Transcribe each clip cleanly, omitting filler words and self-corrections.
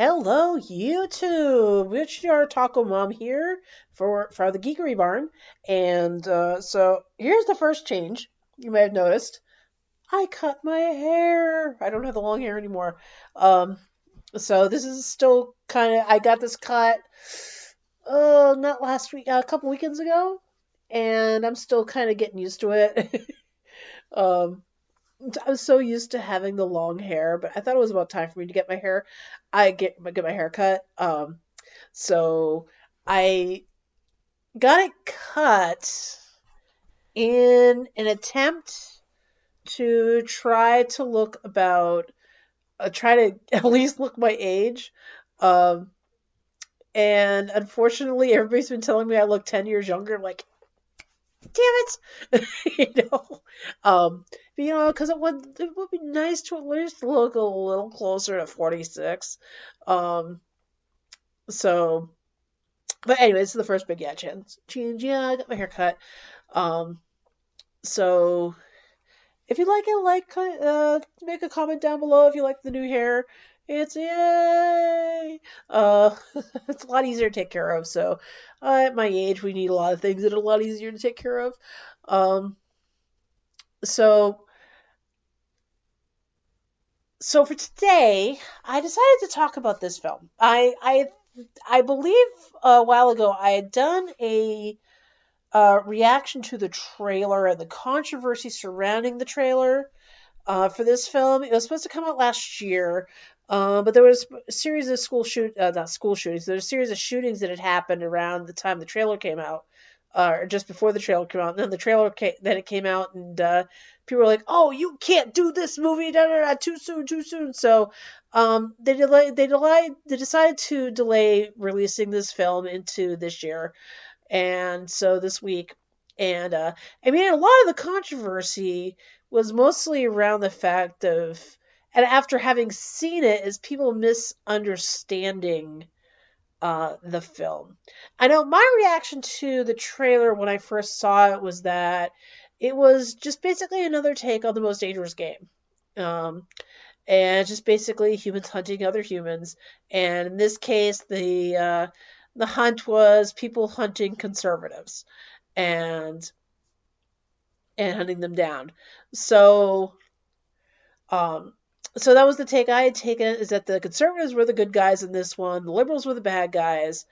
Hello, YouTube. It's your Taco Mom here for the Geekery Barn, and so here's the first change you may have noticed. I cut my hair. I don't have the long hair anymore. Um, so this is still kind of. I got this cut. Oh, not last week. A couple weekends ago, and I'm still kind of getting used to it. um, I was so used to having the long hair, but I thought it was about time for me to get my hair. Get my hair cut. So I got it cut in an attempt to try to look about, try to at least look my age. Um, and unfortunately, everybody's been telling me I look 10 years younger. I'm like, damn it, you know. Um, because it would be nice to at least look a little closer to 46. Um, so, but anyway, this is the first big change. Yeah, I got my hair cut. Um, so if you like it, make a comment down below if you like the new hair. It's yay! Uh, it's a lot easier to take care of. So, at my age, we need a lot of things that are a lot easier to take care of. Um, so so for today, I decided to talk about this film. I believe a while ago I had done a reaction to the trailer and the controversy surrounding the trailer for this film. It was supposed to come out last year, but there was a series of not school shootings. There was a series of shootings that had happened around the time the trailer came out, or just before the trailer came out. And then then it came out, and people were like, "Oh, you can't do this movie, da, da, da, too soon, too soon." So they decided to delay releasing this film into this year, and so this week. And I mean, a lot of the controversy was mostly around the fact of, and after having seen it, is people misunderstanding the film. I know my reaction to the trailer when I first saw it was that it was just basically another take on the most dangerous game. Um, and just basically humans hunting other humans. And in this case, the hunt was people hunting conservatives and hunting them down. So um, so that was the take I had taken, is that the conservatives were the good guys in this one, the liberals were the bad guys,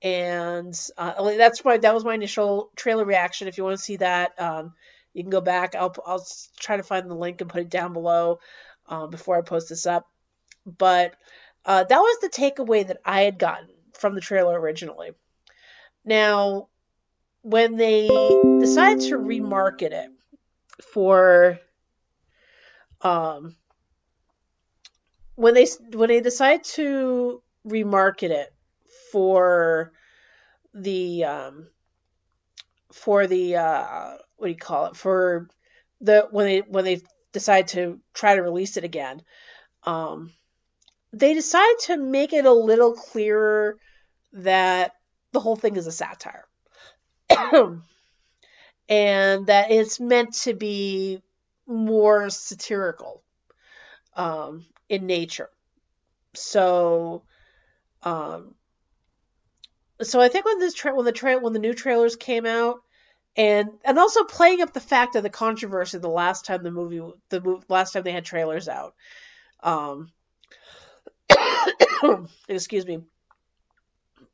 and that was my initial trailer reaction. If you want to see that, you can go back. I'll try to find the link and put it down below before I post this up. But that was the takeaway that I had gotten from the trailer originally. Now, when they decided to remarket it for um, when they decide to remarket it for the what do you call it, for the when they decide to try to release it again, um, they decide to make it a little clearer that the whole thing is a satire and that it's meant to be more satirical in nature. So um, so I think when when the new trailers came out, and also playing up the fact of the controversy the last time last time they had trailers out. Um, excuse me.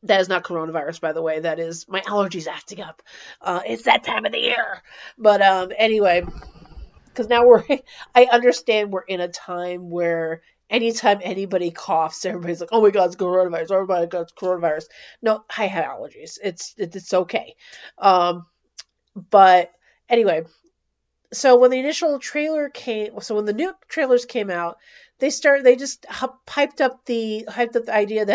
That is not coronavirus, by the way. That is my allergies acting up. It's that time of the year. But anyway, because now I understand we're in a time where anytime anybody coughs, everybody's like, "Oh my God, it's coronavirus! Oh my God, it's coronavirus!" No, I have allergies. It's okay. But anyway, so when the new trailers came out, they just hyped up the idea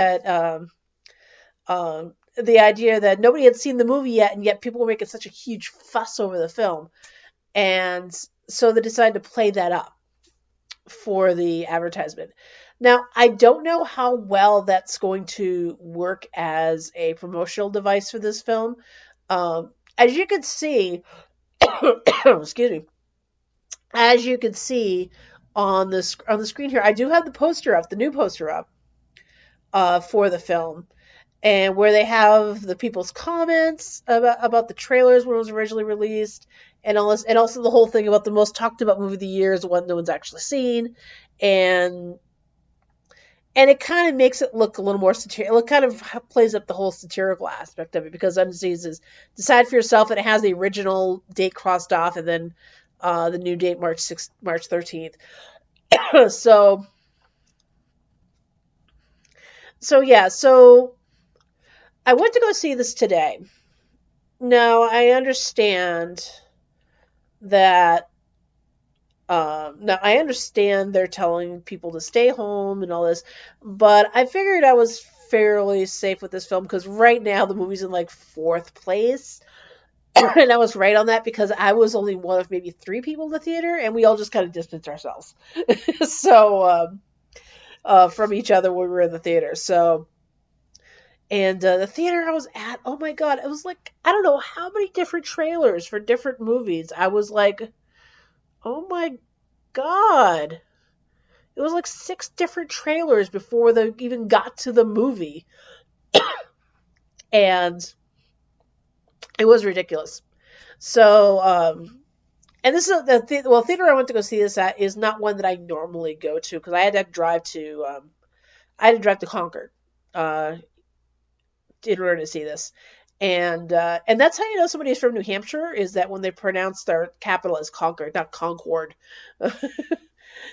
that nobody had seen the movie yet, and yet people were making such a huge fuss over the film, and so they decided to play that up for the advertisement. Now, I don't know how well that's going to work as a promotional device for this film. As you can see, excuse me, as you can see on the screen here, I do have the new poster up. for the film, and where they have the people's comments about the trailers when it was originally released, and all this, and also the whole thing about the most talked about movie of the year is the one no one's actually seen, and it kind of makes it look a little more satirical. It kind of plays up the whole satirical aspect of it because Undiseased is decide for yourself, and it has the original date crossed off, and then the new date March 13th. so so I went to go see this today. Now I understand that now I understand they're telling people to stay home and all this, but I figured I was fairly safe with this film because right now the movie's in like fourth place. And I was right on that because I was only one of maybe three people in the theater, and we all just kind of distanced ourselves. so from each other when we were in the theater. So, and the theater I was at, oh my god, it was like I don't know how many different trailers for different movies. I was like, oh my god, it was like six different trailers before they even got to the movie, and it was ridiculous. So, and this is theater I went to go see this at is not one that I normally go to because I had to drive to Concord, uh, in order to see this. And that's how you know somebody is from New Hampshire is that when they pronounce their capital as Concord, not Concord.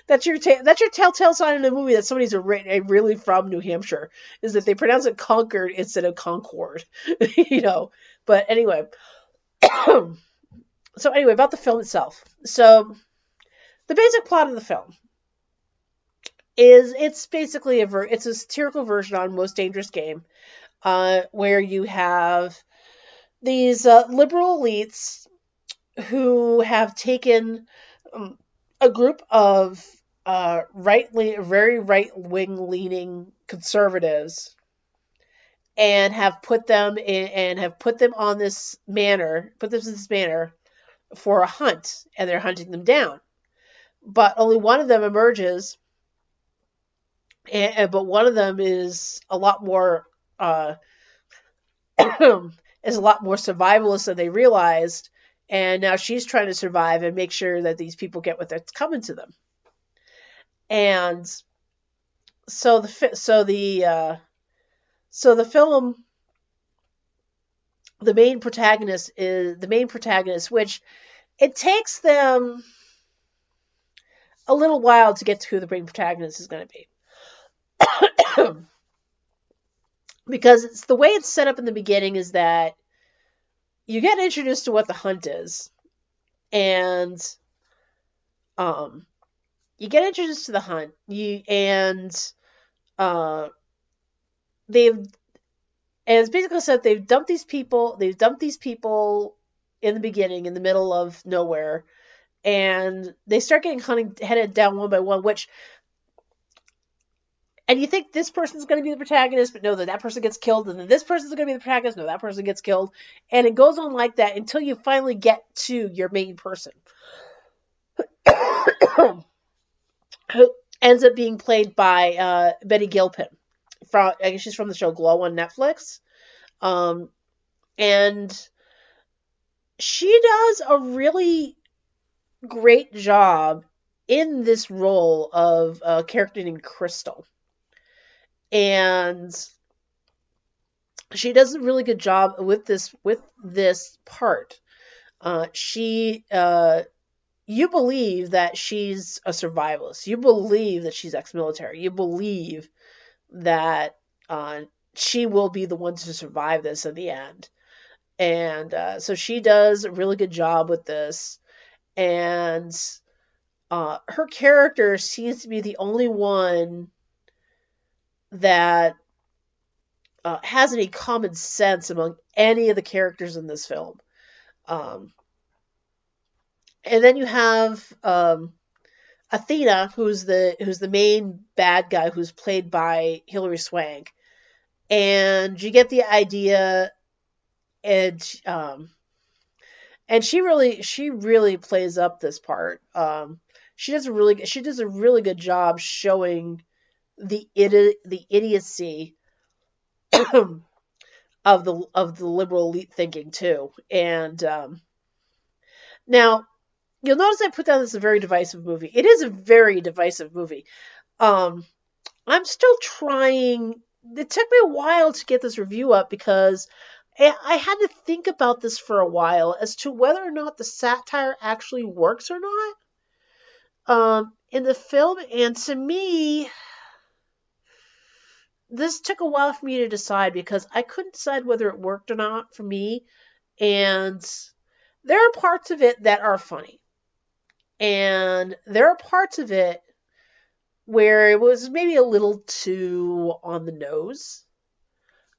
That's your telltale sign in a movie that somebody's really from New Hampshire is that they pronounce it Concord instead of Concord, you know. But anyway, so anyway about the film itself. So the basic plot of the film is it's basically it's a satirical version on Most Dangerous Game, where you have these liberal elites who have taken a group of very right wing leaning conservatives and have put them on this manor, for a hunt, and they're hunting them down. But only one of them emerges, but one of them is a lot more is a lot more survivalist than they realized, and now she's trying to survive and make sure that these people get what that's coming to them. And so the film, the main protagonist, which it takes them a little while to get to who the main protagonist is going to be. Because it's the way it's set up in the beginning is that you get introduced to what the hunt is, and you get introduced to the hunt. They've and it's basically said they've dumped these people. They've dumped these people in the beginning, in the middle of nowhere, and they start getting headed down one by one. And you think this person's going to be the protagonist, but no, that person gets killed, and then this person's going to be the protagonist, no, that person gets killed, and it goes on like that until you finally get to your main person, who ends up being played by Betty Gilpin. I guess she's from the show Glow on Netflix. And she does a really great job in this role of a character named Crystal. And she does a really good job with this part. You believe that she's a survivalist. You believe that she's ex-military. You believe that she will be the one to survive this in the end. And so she does a really good job with this. And her character seems to be the only one that has any common sense among any of the characters in this film. And then you have Athena, who's the main bad guy, who's played by Hilary Swank, and you get the idea, and she really plays up this part. She does a really good job showing the idiocy of the liberal elite thinking too. And now you'll notice I put down this is a very divisive movie. It is a very divisive movie. Um, I'm still trying. It took me a while to get this review up because I had to think about this for a while as to whether or not the satire actually works or not in the film. And to me, this took a while for me to decide because I couldn't decide whether it worked or not for me. And there are parts of it that are funny. And there are parts of it where it was maybe a little too on the nose.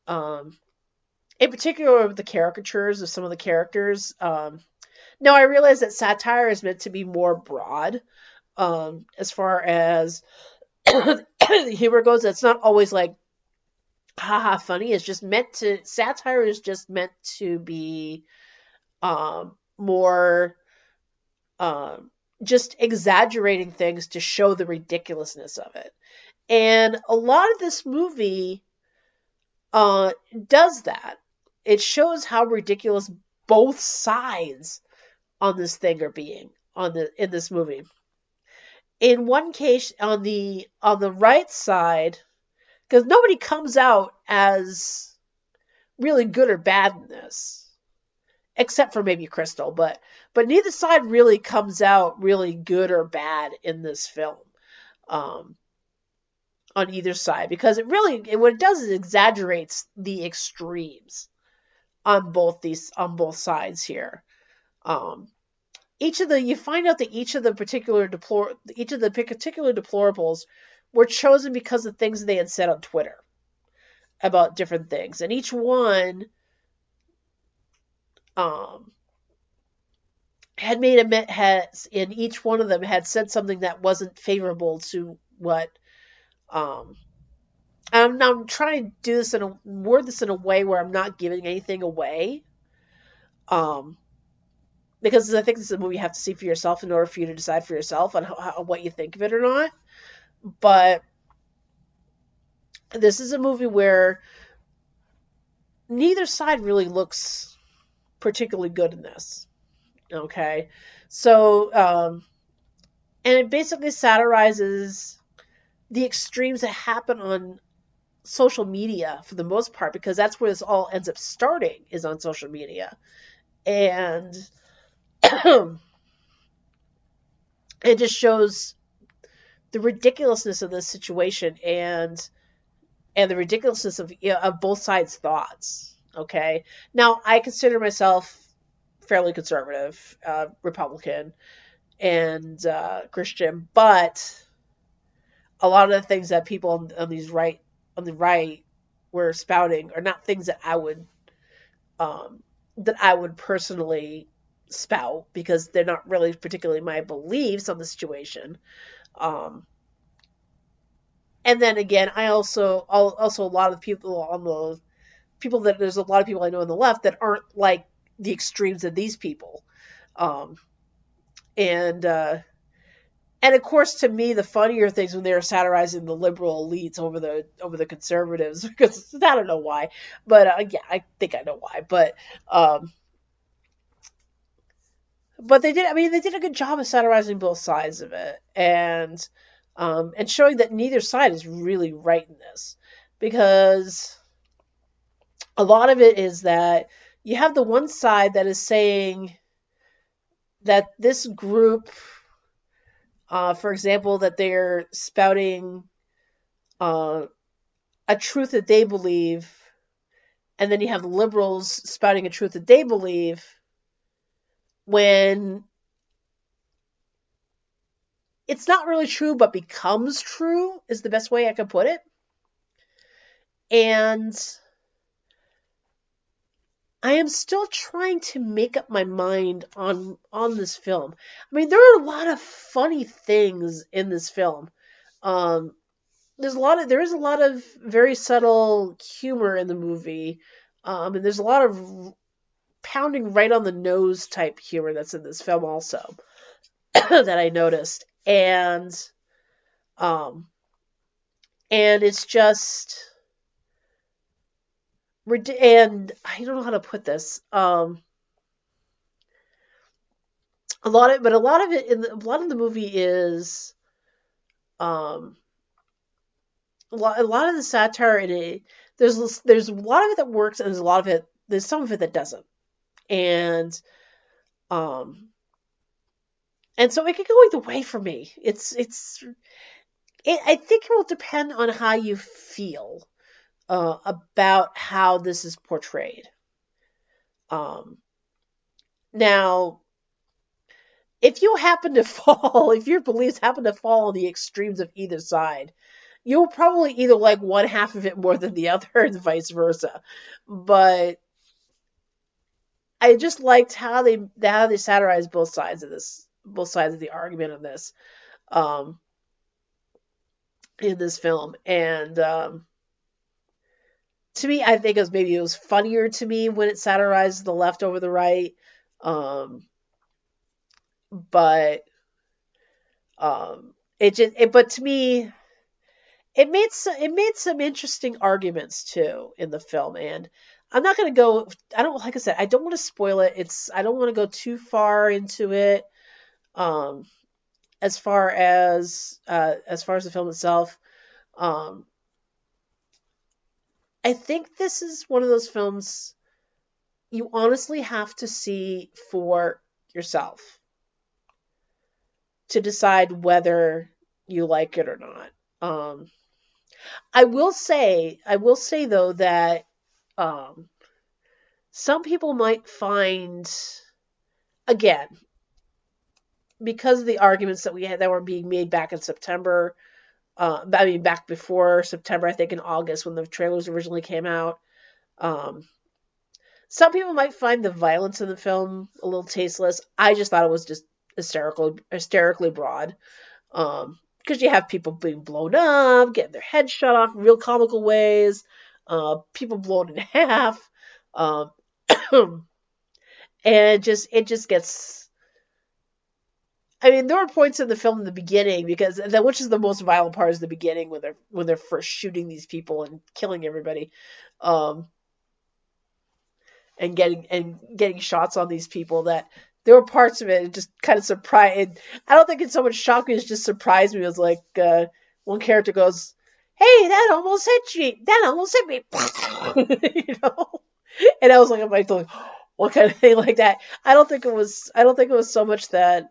Um, in particular, with the caricatures of some of the characters. Now, I realize that satire is meant to be more broad as far as humor goes. It's not always like, haha, funny. It's just meant to, satire is just meant to be more just exaggerating things to show the ridiculousness of it. And a lot of this movie does that. It shows how ridiculous both sides on this thing are being in this movie. In one case, on the right side, because nobody comes out as really good or bad in this, except for maybe Crystal, but neither side really comes out really good or bad in this film. Um, on either side, because what it does is exaggerates the extremes on both sides here. Um, you find out that each of the particular deplorables were chosen because of things they had said on Twitter about different things, and each one um, and each one of them had said something that wasn't favorable to what um, I'm trying to word this in a way where I'm not giving anything away. Um, because I think this is a movie you have to see for yourself in order for you to decide for yourself on what you think of it or not. But this is a movie where neither side really looks particularly good in this. Okay, so and it basically satirizes the extremes that happen on social media for the most part, because that's where this all ends up starting, is on social media. And it just shows the ridiculousness of this situation and the ridiculousness of both sides' thoughts. Okay, now I consider myself fairly conservative, Republican, and Christian, but a lot of the things that people on the right were spouting are not things um, that I would personally spout, because they're not really particularly my beliefs on the situation. Um, and then again, also a lot of people on the people that there's a lot of people I know on the left that aren't like the extremes of these people. Um, and and of course, to me, the funnier things when they were satirizing the liberal elites over the conservatives, because I don't know why, but yeah, I think I know why, but they did. I mean, they did a good job of satirizing both sides of it, and showing that neither side is really right in this, because a lot of it is that you have the one side that is saying that this group, for example, that they're spouting uh, a truth that they believe, and then you have the liberals spouting a truth that they believe, when it's not really true but becomes true, is the best way I could put it. And I am still trying to make up my mind on this film. I mean, there are a lot of funny things in this film. Um, there is a lot of very subtle humor in the movie, and there's a lot of pounding right on the nose type humor that's in this film also that I noticed. And um, and it's just and I don't know how to put this. A lot of it a lot of the movie is um a lot of the satire in it. There's a lot of it that works, and there's a lot of it. There's some of it that doesn't, and um so it could go either way for me. I think it will depend on how you feel about how this is portrayed. Um, Now, if you happen to fall, if your beliefs happen to fall on the extremes of either side, you'll probably either like one half of it more than the other, and vice versa. But I just liked how they satirized both sides of the argument in um, this film, and to me, I think it was funnier to me when it satirized the left over the right. Um, but but to me, it made some interesting arguments too in the film, and I'm not gonna go. I don't like I said, I don't want to spoil it. I don't want to go too far into it. Um, as far as the film itself, um, I think this is one of those films you honestly have to see for yourself to decide whether you like it or not. I will say though that um, some people might find, again, because of the arguments that we had that were being made back in September. I mean, back before September, I think in August when the trailers originally came out. Um, some people might find the violence in the film a little tasteless. I just thought it was just hysterically broad. Because you have people being blown up, getting their heads shot off in real comical ways, people blown in half, um, and it just gets. I mean, there were points in the film in the beginning because that which is the most violent part is the beginning when they're first shooting these people and killing everybody, um, and getting shots on these people that there were parts of it that just kind of surprised. I don't think it's so much shocked me; it's just surprised me. It was like one character goes, "Hey, that almost hit you! That almost hit me!" you know, and I was like, "I'm like, what kind of thing like that?" I don't think it was. I don't think it was so much that.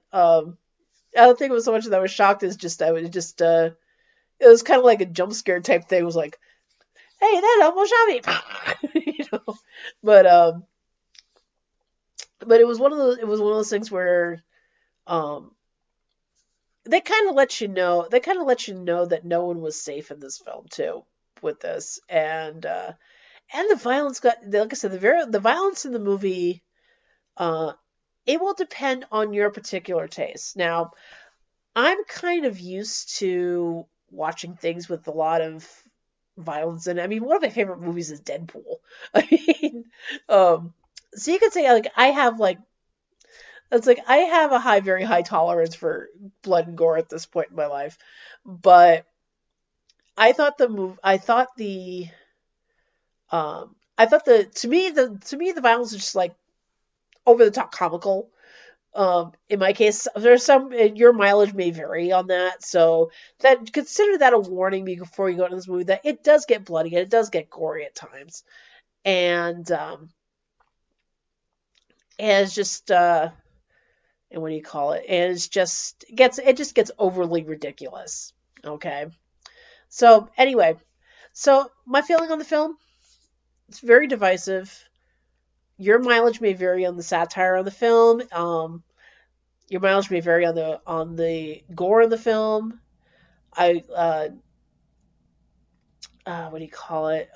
I don't think it was so much that I was shocked as just I was just. It was kind of like a jump scare type thing. It was like, "Hey, that almost shot me!" you know, but it was one of those things where um they kind of let you know that no one was safe in this film too with this, and the violence got, like I said, the violence in the movie, uh it will depend on your particular taste. Now, I'm kind of used to watching things with a lot of violence, and I mean, one of my favorite movies is Deadpool. I mean, so you could say like I have like it's like I have a very high tolerance for blood and gore at this point in my life, but I thought the to me the violence is just like over the top comical. In my case, there's some your mileage may vary on that, so that consider that a warning before you go into this movie that it does get bloody and it does get gory at times, and it's just and what do you call it? And it just gets overly ridiculous. Okay. So anyway, so my feeling on the film, it's very divisive. Your mileage may vary on the satire on the film. Your mileage may vary on the gore in the film. I what do you call it?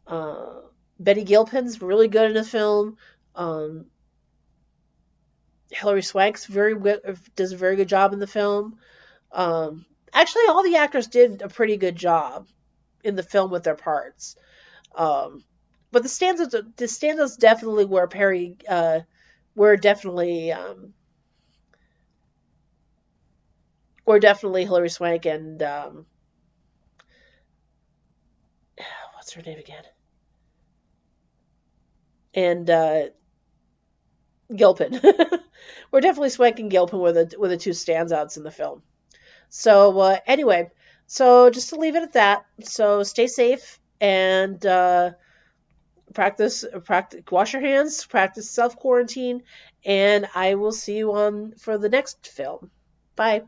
Uh, Betty Gilpin's really good in the film. Um, Hilary Swank's very good, does a very good job in the film. Actually, all the actors did a pretty good job in the film with their parts. Um, but the standouts definitely were definitely Or definitely Hilary Swank and what's her name again? And Gilpin. We're definitely Swank and Gilpin were the two standouts in the film. So anyway, so just to leave it at that. So stay safe and practice, wash your hands, practice self quarantine, and I will see you on for the next film. Bye.